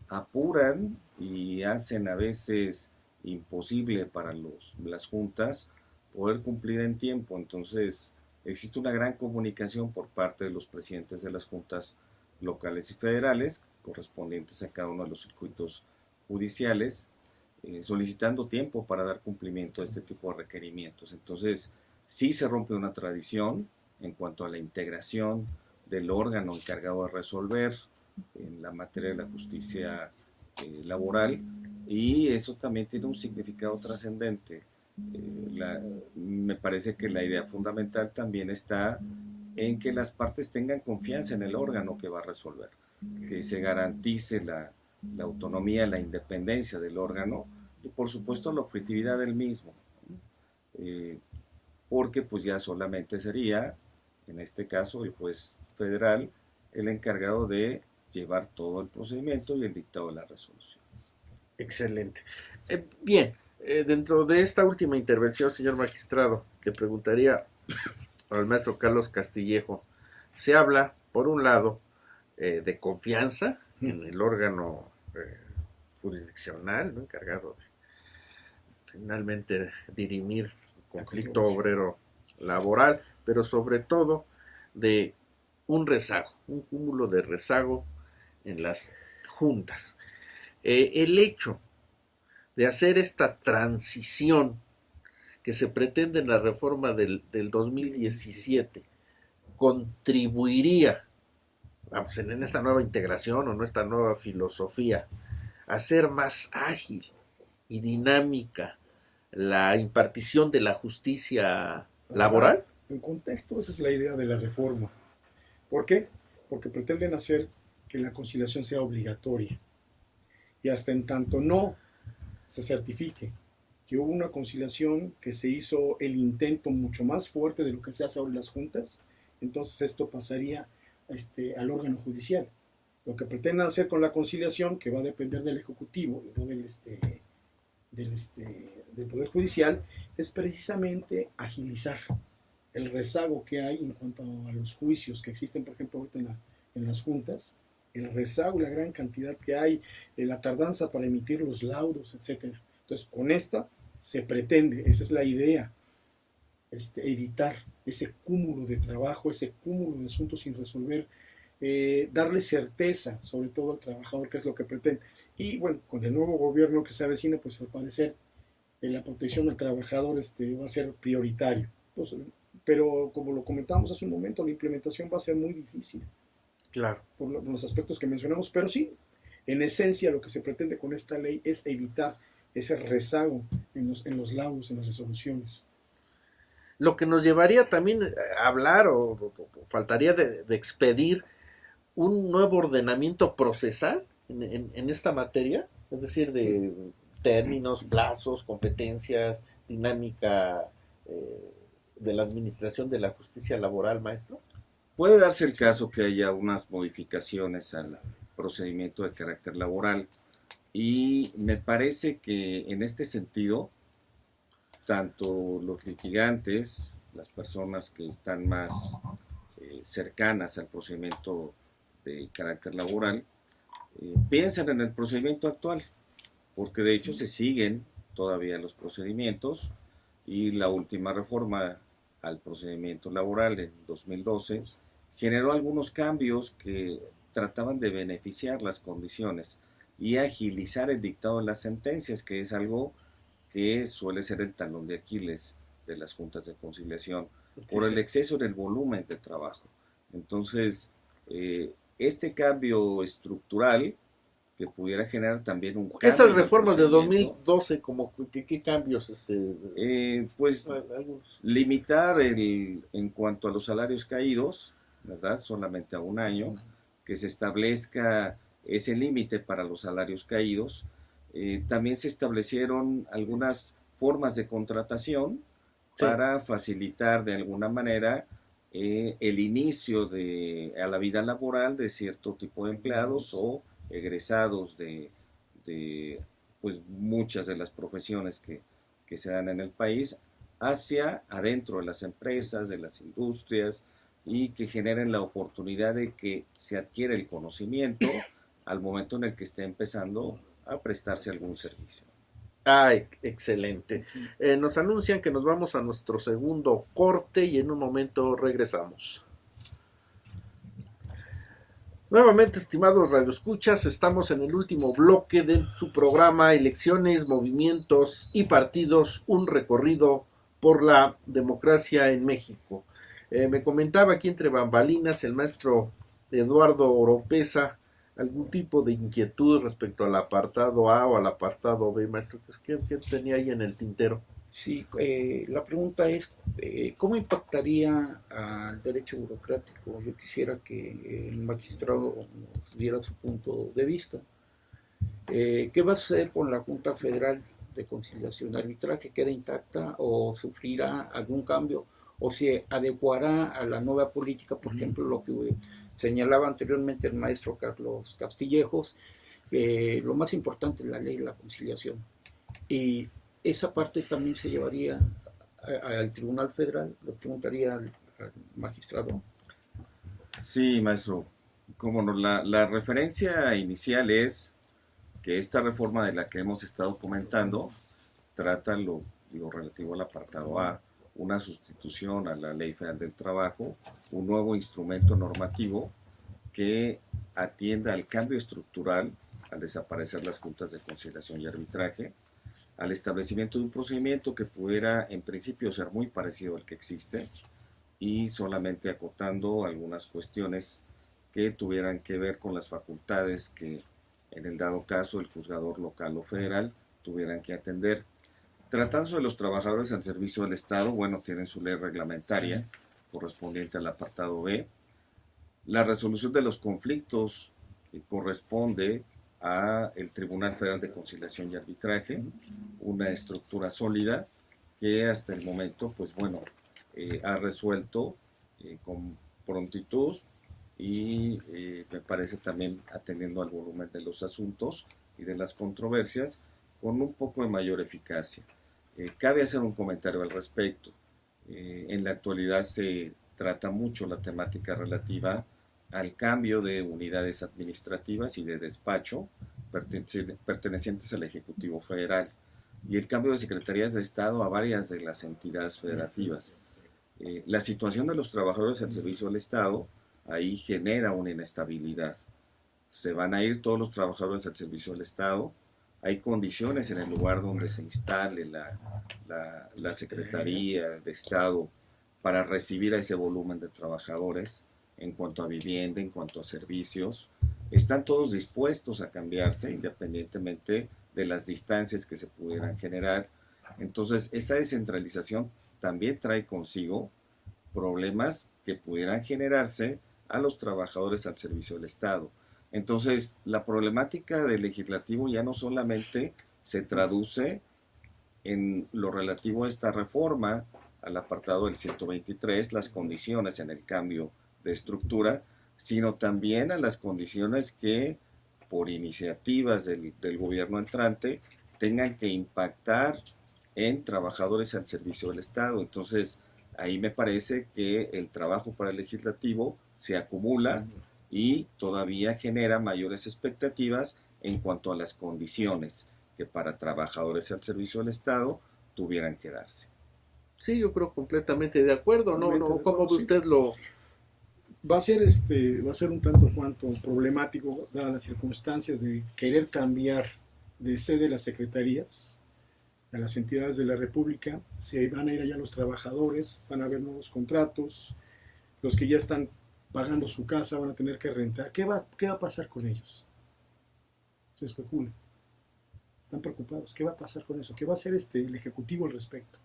apuran y hacen a veces imposible para las juntas poder cumplir en tiempo. Entonces, existe una gran comunicación por parte de los presidentes de las juntas locales y federales, correspondientes a cada uno de los circuitos judiciales, solicitando tiempo para dar cumplimiento a este tipo de requerimientos. Entonces, sí se rompe una tradición en cuanto a la integración del órgano encargado de resolver en la materia de la justicia laboral, y eso también tiene un significado trascendente. Me parece que la idea fundamental también está en que las partes tengan confianza en el órgano que va a resolver, que se garantice la autonomía, la independencia del órgano y por supuesto la objetividad del mismo, porque pues ya solamente sería, en este caso, el juez federal el encargado de llevar todo el procedimiento y el dictado de la resolución. Excelente. Bien, dentro de esta última intervención, señor magistrado, le preguntaría al maestro Carlos Castillejo. Se habla, por un lado, de confianza en el órgano jurisdiccional, ¿no?, encargado de finalmente dirimir el conflicto obrero laboral, pero sobre todo de un rezago, un cúmulo de rezago en las juntas. El hecho de hacer esta transición que se pretende en la reforma del 2017 contribuiría, vamos, en esta nueva integración o en esta nueva filosofía, a hacer más ágil y dinámica la impartición de la justicia laboral. En contexto, esa es la idea de la reforma. ¿Por qué? Porque pretenden hacer que la conciliación sea obligatoria. Y hasta en tanto no se certifique que hubo una conciliación, que se hizo el intento mucho más fuerte de lo que se hace ahora en las juntas, entonces esto pasaría al órgano judicial. Lo que pretenden hacer con la conciliación, que va a depender del Ejecutivo y no del Poder Judicial, es precisamente agilizar el rezago que hay en cuanto a los juicios que existen, por ejemplo, ahorita en las juntas, el rezago, la gran cantidad que hay, la tardanza para emitir los laudos, etc. Entonces, con esta se pretende, esa es la idea, evitar ese cúmulo de trabajo, ese cúmulo de asuntos sin resolver, darle certeza, sobre todo al trabajador, que es lo que pretende. Y bueno, con el nuevo gobierno que se avecina, pues al parecer la protección del trabajador va a ser prioritario. Entonces, pero como lo comentamos hace un momento, la implementación va a ser muy difícil. Claro. Por los aspectos que mencionamos, pero sí, en esencia lo que se pretende con esta ley es evitar ese rezago en los laudos, en las resoluciones. lo que nos llevaría también a hablar o faltaría de expedir un nuevo ordenamiento procesal en esta materia, es decir, de términos, plazos, competencias, dinámica de la administración de la justicia laboral, maestro. Puede darse el caso que haya unas modificaciones al procedimiento de carácter laboral y me parece que en este sentido, tanto los litigantes, las personas que están más cercanas al procedimiento de carácter laboral, piensan en el procedimiento actual, porque de hecho se siguen todavía los procedimientos y la última reforma al procedimiento laboral en 2012 generó algunos cambios que trataban de beneficiar las condiciones y agilizar el dictado de las sentencias, que es algo que suele ser el talón de Aquiles de las juntas de conciliación, por el exceso del volumen de trabajo. Entonces, este cambio estructural que pudiera generar también un cambio. Esas reformas de 2012, como ¿qué cambios? Pues limitar en cuanto a los salarios caídos, ¿verdad? Solamente a un año, que se establezca ese límite para los salarios caídos. También se establecieron algunas formas de contratación para facilitar de alguna manera el inicio a la vida laboral de cierto tipo de empleados o egresados de pues muchas de las profesiones que se dan en el país hacia adentro de las empresas, de las industrias, y que generen la oportunidad de que se adquiera el conocimiento al momento en el que esté empezando a prestarse algún servicio. Excelente. Nos anuncian que nos vamos a nuestro segundo corte y en un momento regresamos. Nuevamente, estimados radioescuchas, estamos en el último bloque de su programa Elecciones, Movimientos y Partidos, un recorrido por la democracia en México. Me comentaba aquí entre bambalinas el maestro Eduardo Oropesa algún tipo de inquietud respecto al apartado A o al apartado B, maestro. ¿Qué tenía ahí en el tintero? Sí, la pregunta es, ¿cómo impactaría al derecho burocrático? Yo quisiera que el magistrado nos diera su punto de vista. ¿Qué va a suceder con la Junta Federal de Conciliación y Arbitraje? ¿Queda intacta o sufrirá algún cambio? ¿O se adecuará a la nueva política? Por ejemplo, lo que señalaba anteriormente el maestro Carlos Castillejos, lo más importante es la ley de la conciliación. Y esa parte también se llevaría al Tribunal Federal. Le preguntaría al magistrado. Sí, maestro. Cómo no, la referencia inicial es que esta reforma de la que hemos estado comentando trata lo relativo al apartado A, una sustitución a la Ley Federal del Trabajo, un nuevo instrumento normativo que atienda al cambio estructural al desaparecer las juntas de conciliación y arbitraje, al establecimiento de un procedimiento que pudiera en principio ser muy parecido al que existe y solamente acotando algunas cuestiones que tuvieran que ver con las facultades que en el dado caso el juzgador local o federal tuvieran que atender. Tratándose de los trabajadores al servicio del Estado, bueno, tienen su ley reglamentaria correspondiente al apartado B. La resolución de los conflictos corresponde a el Tribunal Federal de Conciliación y Arbitraje, una estructura sólida que hasta el momento, pues bueno, ha resuelto con prontitud y me parece también atendiendo al volumen de los asuntos y de las controversias con un poco de mayor eficacia. Cabe hacer un comentario al respecto. En la actualidad se trata mucho la temática relativa al cambio de unidades administrativas y de despacho pertenecientes al Ejecutivo Federal y el cambio de secretarías de Estado a varias de las entidades federativas. La situación de los trabajadores al servicio del Estado ahí genera una inestabilidad. Se van a ir todos los trabajadores al servicio del Estado. Hay condiciones en el lugar donde se instale la Secretaría de Estado para recibir a ese volumen de trabajadores en cuanto a vivienda, en cuanto a servicios. Están todos dispuestos a cambiarse independientemente de las distancias que se pudieran generar. Entonces, esa descentralización también trae consigo problemas que pudieran generarse a los trabajadores al servicio del Estado. Entonces, la problemática del legislativo ya no solamente se traduce en lo relativo a esta reforma, al apartado del 123, las condiciones en el cambio de estructura, sino también a las condiciones que, por iniciativas del gobierno entrante, tengan que impactar en trabajadores al servicio del Estado. Entonces, ahí me parece que el trabajo para el legislativo se acumula y todavía genera mayores expectativas en cuanto a las condiciones que para trabajadores al servicio del Estado tuvieran que darse. Sí, yo creo completamente de acuerdo, ¿no? Completamente ¿No? de ¿Cómo acuerdo, ve usted lo...? Va a ser un tanto cuanto problemático, dadas las circunstancias de querer cambiar de sede las secretarías a las entidades de la República. Si van a ir allá los trabajadores, van a haber nuevos contratos, los que ya están pagando su casa van a tener que rentar. ¿Qué va a pasar con ellos? Se especula. Están preocupados. ¿Qué va a pasar con eso? ¿Qué va a hacer el Ejecutivo al respecto?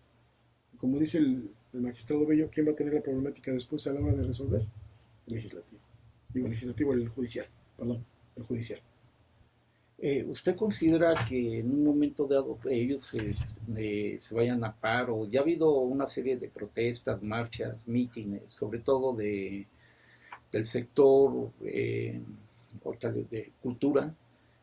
Como dice el magistrado Bello, ¿quién va a tener la problemática después a la hora de resolver? El legislativo. Digo, el legislativo, el judicial. Perdón, el judicial. ¿Usted considera que en un momento dado ellos se vayan a paro? Ya ha habido una serie de protestas, marchas, mítines, sobre todo del sector de cultura.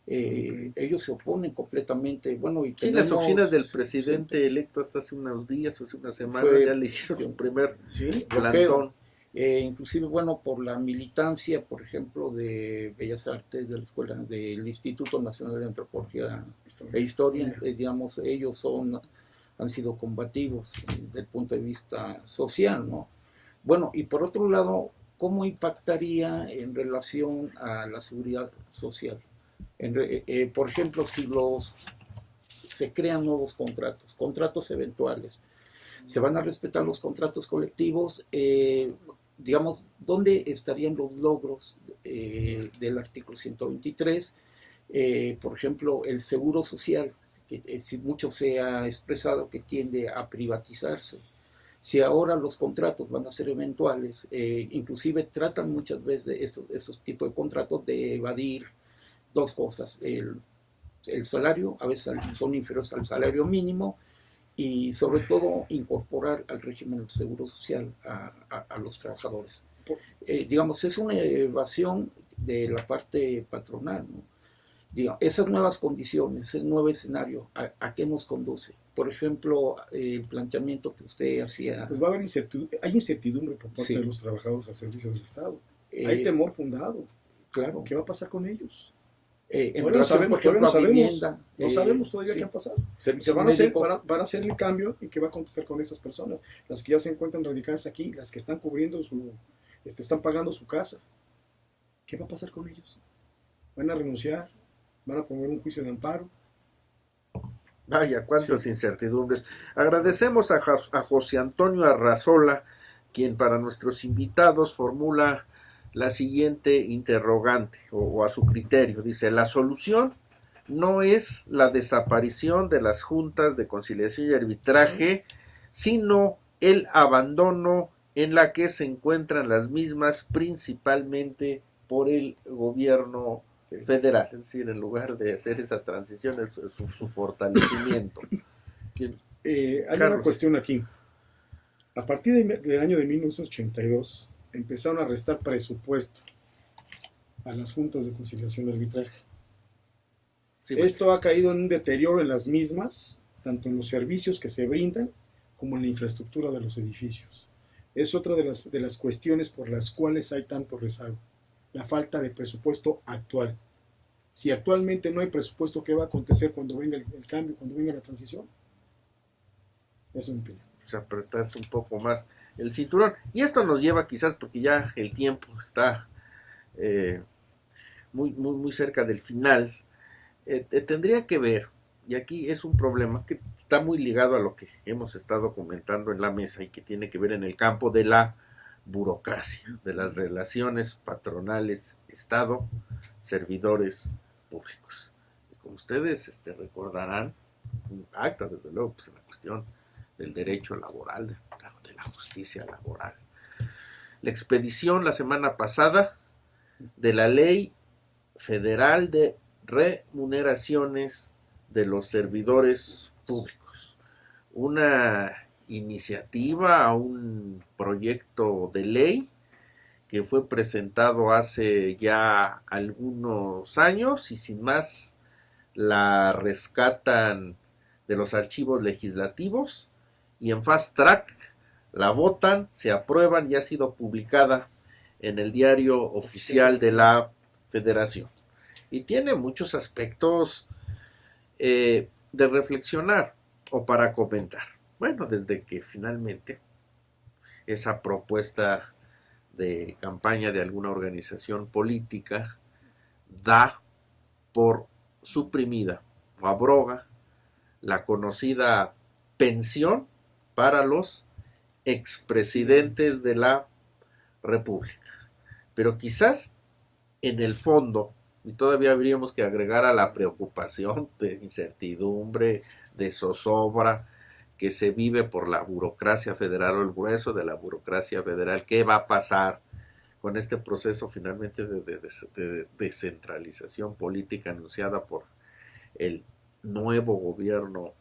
Ellos se oponen completamente. Bueno, y Sí, las oficinas del sí, presidente electo hasta hace unos días o hace una semana fue- ya le hicieron su primer ¿Sí? plantón. inclusive, bueno, por la militancia, por ejemplo, de Bellas Artes, de la Escuela, del Instituto Nacional de Antropología e Historia, digamos, ellos han sido combativos desde el punto de vista social, ¿no? Bueno, y por otro lado, ¿cómo impactaría en relación a la seguridad social? Por ejemplo, si se crean nuevos contratos eventuales, se van a respetar los contratos colectivos, digamos, ¿dónde estarían los logros del artículo 123? Por ejemplo, el seguro social, que mucho se ha expresado que tiende a privatizarse. Si ahora los contratos van a ser eventuales, inclusive tratan muchas veces de estos tipos de contratos de evadir dos cosas. El salario, a veces son inferiores al salario mínimo, y sobre todo incorporar al régimen del seguro social a los trabajadores. Digamos, es una evasión de la parte patronal, ¿no? Digamos, esas nuevas condiciones, ese nuevo escenario, ¿a qué nos conduce? Por ejemplo, el planteamiento que usted hacía. Pues va a haber hay incertidumbre por parte Sí. de los trabajadores al servicio del Estado. Hay temor fundado. Claro. ¿Qué va a pasar con ellos? En Todavía no sabemos, por ejemplo, a vivienda, no sabemos todavía sí. qué va a pasar. Servicios Van médicos. a hacer el cambio y qué va a acontecer con esas personas. Las que ya se encuentran radicadas aquí, las que están cubriendo están pagando su casa. ¿Qué va a pasar con ellos? ¿Van a renunciar? ¿Van a poner un juicio de amparo? Vaya, cuántas incertidumbres. Agradecemos a José Antonio Arrazola, quien para nuestros invitados formula la siguiente interrogante, o a su criterio. Dice, la solución no es la desaparición de las juntas de conciliación y arbitraje, sino el abandono en la que se encuentran las mismas, principalmente por el gobierno federal, es decir, en lugar de hacer esa transición, es su fortalecimiento. Hay Carlos. una cuestión aquí. A partir del año de 1982 empezaron a restar presupuesto a las juntas de conciliación y arbitraje. Sí, Esto ha caído en un deterioro en las mismas, tanto en los servicios que se brindan como en la infraestructura de los edificios. Es otra de las cuestiones por las cuales hay tanto rezago. La falta de presupuesto actual. Si actualmente no hay presupuesto, ¿qué va a acontecer cuando venga el cambio, cuando venga la transición? Eso me opinión. pues apretarse un poco más el cinturón. Y esto nos lleva quizás, porque ya el tiempo está muy cerca del final, tendría que ver, y aquí es un problema que está muy ligado a lo que hemos estado comentando en la mesa y que tiene que ver en el campo de la burocracia, de las relaciones patronales, Estado, servidores públicos. Y como ustedes recordarán, impacta desde luego pues, en la cuestión del derecho laboral, de la justicia laboral. La expedición la semana pasada de la Ley Federal de Remuneraciones de los Servidores Públicos. Una iniciativa, un proyecto de ley que fue presentado hace ya algunos años y sin más la rescatan de los archivos legislativos y en fast track la votan, se aprueban y ha sido publicada en el diario oficial de la Federación. Y tiene muchos aspectos de reflexionar o para comentar. Bueno, desde que finalmente esa propuesta de campaña de alguna organización política da por suprimida o abroga la conocida pensión para los expresidentes de la República. Pero quizás en el fondo, y todavía habríamos que agregar a la preocupación de incertidumbre, de zozobra que se vive por la burocracia federal o el grueso de la burocracia federal, ¿qué va a pasar con este proceso finalmente de descentralización política anunciada por el nuevo gobierno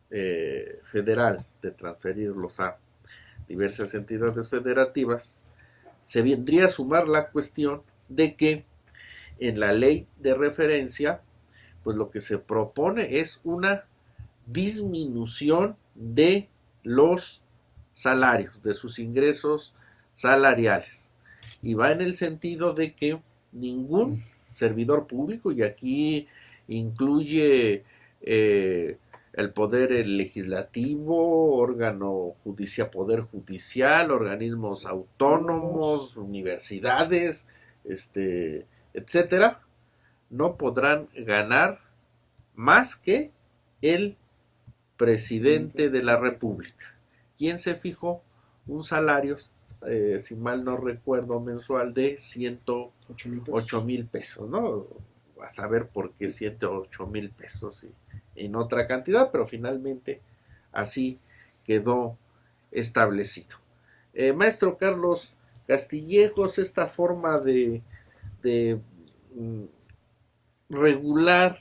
federal, de transferirlos a diversas entidades federativas? Se vendría a sumar la cuestión de que en la ley de referencia, pues lo que se propone es una disminución de los salarios, de sus ingresos salariales. Y va en el sentido de que ningún servidor público, y aquí incluye el poder legislativo, órgano judicial, poder judicial, organismos autónomos, universidades, etcétera, no podrán ganar más que el presidente de la República, quien se fijó un salario, si mal no recuerdo, mensual de 108,000 pesos, ¿no? A saber por qué 108,000 pesos y en otra cantidad, pero finalmente así quedó establecido. Maestro Carlos Castillejos, esta forma de regular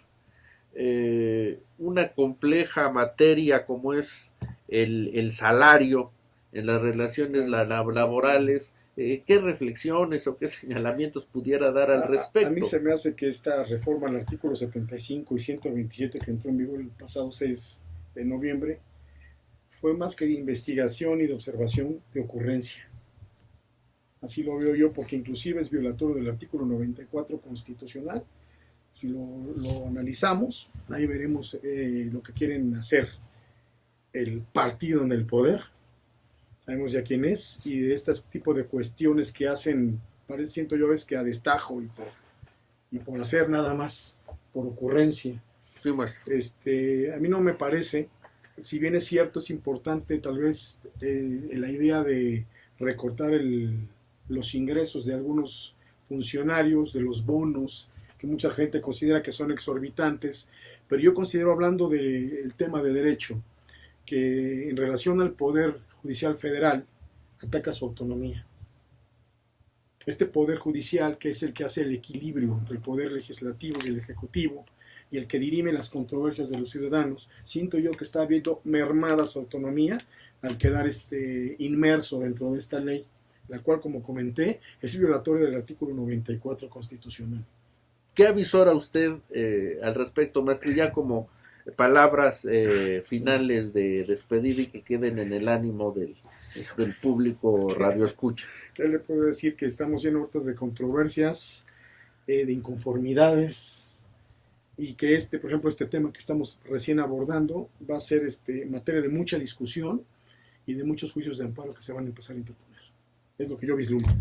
una compleja materia como es el salario en las relaciones laborales, ¿qué reflexiones o qué señalamientos pudiera dar al respecto? A mí se me hace que esta reforma al artículo 75 y 127 que entró en vigor el pasado 6 de noviembre fue más que de investigación y de observación de ocurrencia. Así lo veo yo, porque inclusive es violatorio del artículo 94 constitucional. Si lo analizamos, ahí veremos lo que quieren hacer el partido en el poder. Sabemos ya quién es, y de este tipo de cuestiones que hacen, siento yo, es que a destajo y por hacer nada más, por ocurrencia. Sí, maestro. A mí no me parece, si bien es cierto, es importante tal vez la idea de recortar los ingresos de algunos funcionarios, de los bonos, que mucha gente considera que son exorbitantes, pero yo considero, hablando del tema de derecho, que en relación al Poder Judicial Federal ataca su autonomía. Este Poder Judicial, que es el que hace el equilibrio entre el Poder Legislativo y el Ejecutivo, y el que dirime las controversias de los ciudadanos, siento yo que está viendo mermada su autonomía al quedar inmerso dentro de esta ley, la cual, como comenté, es violatoria del artículo 94 constitucional. ¿Qué avisora usted al respecto, maestro? Ya como palabras finales de despedida y que queden en el ánimo del público radioescucha. ¿Qué le puedo decir? Que estamos llenos de controversias, de inconformidades, y que por ejemplo, este tema que estamos recién abordando va a ser materia de mucha discusión y de muchos juicios de amparo que se van a empezar a interponer. Es lo que yo vislumbro.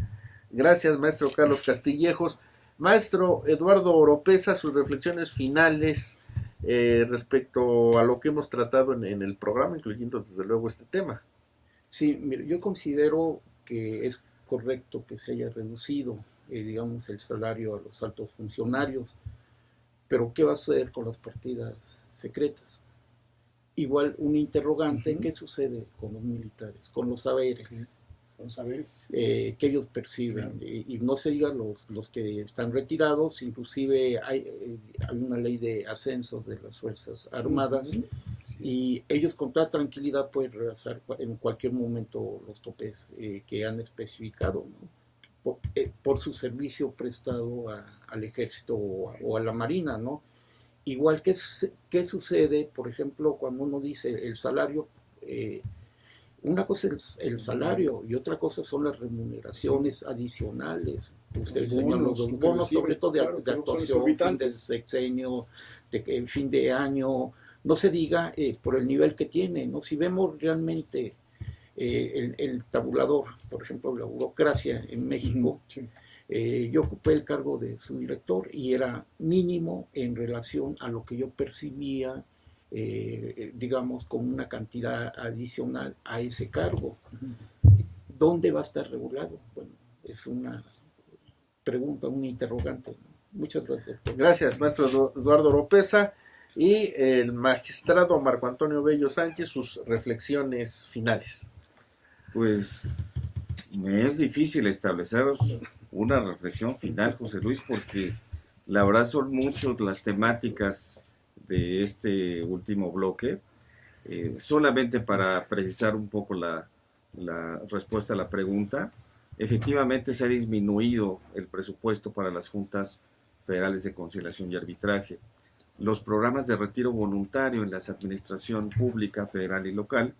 Gracias, maestro Carlos Castillejos. Maestro Eduardo Oropesa, sus reflexiones finales respecto a lo que hemos tratado en el programa, incluyendo desde luego este tema. Sí, mire, yo considero que es correcto que se haya reducido, digamos, el salario a los altos funcionarios, pero ¿qué va a suceder con las partidas secretas? igual un interrogante, ¿qué sucede con los militares, con los saberes? Los saberes. Que ellos perciben, y no se diga los que están retirados, inclusive hay una ley de ascensos de las Fuerzas Armadas, y ellos con toda tranquilidad pueden rebasar en cualquier momento los topes que han especificado, ¿no? por su servicio prestado al ejército o a la marina, ¿no? Igual que ¿qué sucede, por ejemplo, cuando uno dice el salario? Una cosa es el salario y otra cosa son las remuneraciones adicionales. Ustedes señalan los bonos, sobre todo de actuación, fin de sexenio, de fin de año, no se diga por el nivel que tiene, ¿no? Si vemos realmente el tabulador, por ejemplo, la burocracia en México, yo ocupé el cargo de subdirector y era mínimo en relación a lo que yo percibía, digamos, con una cantidad adicional a ese cargo. ¿Dónde va a estar regulado? Bueno, es una pregunta, un interrogante. Muchas gracias. Gracias, maestro Eduardo Oropeza. Y el magistrado Marco Antonio Bello Sánchez, sus reflexiones finales. Pues me es difícil establecer una reflexión final, José Luis, porque la verdad son muchas las temáticas de este último bloque. Solamente para precisar un poco la respuesta a la pregunta, efectivamente se ha disminuido el presupuesto para las juntas federales de conciliación y arbitraje. Los programas de retiro voluntario en la administración pública federal y local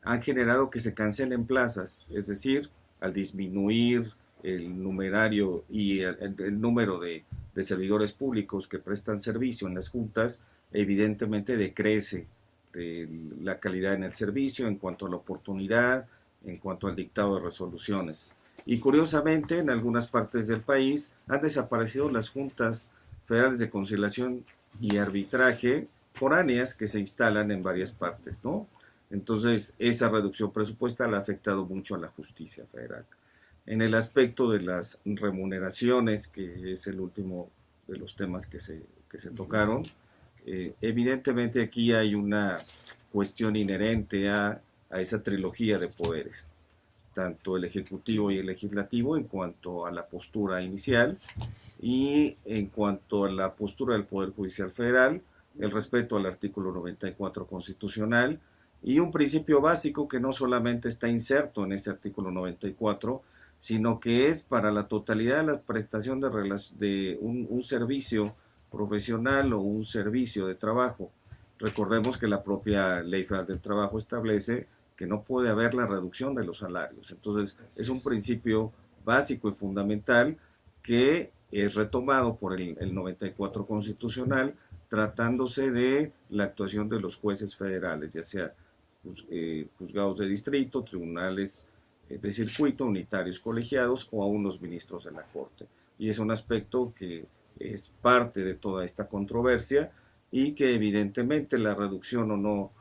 han generado que se cancelen plazas, es decir, al disminuir el numerario y el número de servidores públicos que prestan servicio en las juntas, evidentemente decrece la calidad en el servicio en cuanto a la oportunidad, en cuanto al dictado de resoluciones. Y curiosamente, en algunas partes del país han desaparecido las juntas federales de conciliación y arbitraje foráneas que se instalan en varias partes, ¿no? Entonces, esa reducción presupuestal ha afectado mucho a la justicia federal. En el aspecto de las remuneraciones, que es el último de los temas que se tocaron, evidentemente aquí hay una cuestión inherente a esa trilogía de poderes, tanto el ejecutivo y el legislativo en cuanto a la postura inicial y en cuanto a la postura del Poder Judicial Federal, el respeto al artículo 94 constitucional y un principio básico que no solamente está inserto en este artículo 94, sino que es para la totalidad de la prestación de un servicio profesional o un servicio de trabajo. Recordemos que la propia Ley Federal del Trabajo establece que no puede haber la reducción de los salarios. Entonces, es un principio básico y fundamental que es retomado por el 94 constitucional, tratándose de la actuación de los jueces federales, ya sea juzgados de distrito, tribunales de circuito, unitarios colegiados o aún los ministros de la Corte. Y es un aspecto que es parte de toda esta controversia y que evidentemente la reducción o no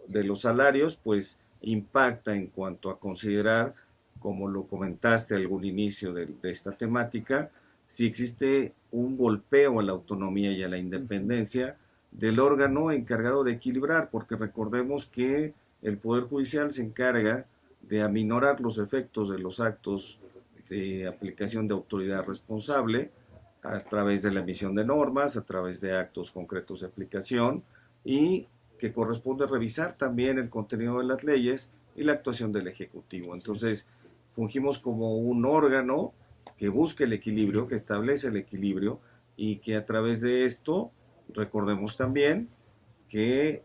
de los salarios pues impacta en cuanto a considerar, como lo comentaste al algún inicio de esta temática, si existe un golpeo a la autonomía y a la independencia del órgano encargado de equilibrar, porque recordemos que el Poder Judicial se encarga de aminorar los efectos de los actos de aplicación de autoridad responsable a través de la emisión de normas, a través de actos concretos de aplicación y que corresponde revisar también el contenido de las leyes y la actuación del Ejecutivo. Entonces, fungimos como un órgano que busca el equilibrio, que establece el equilibrio y que a través de esto, recordemos también que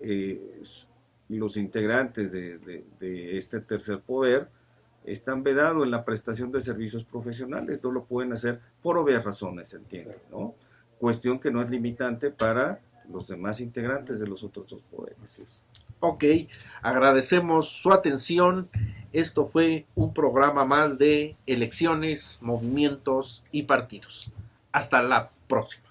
los integrantes de este tercer poder están vedados en la prestación de servicios profesionales, no lo pueden hacer por obvias razones, se entiende, ¿no? Cuestión que no es limitante para los demás integrantes de los otros dos poderes. Ok, agradecemos su atención. Esto fue un programa más de elecciones, movimientos y partidos. Hasta la próxima.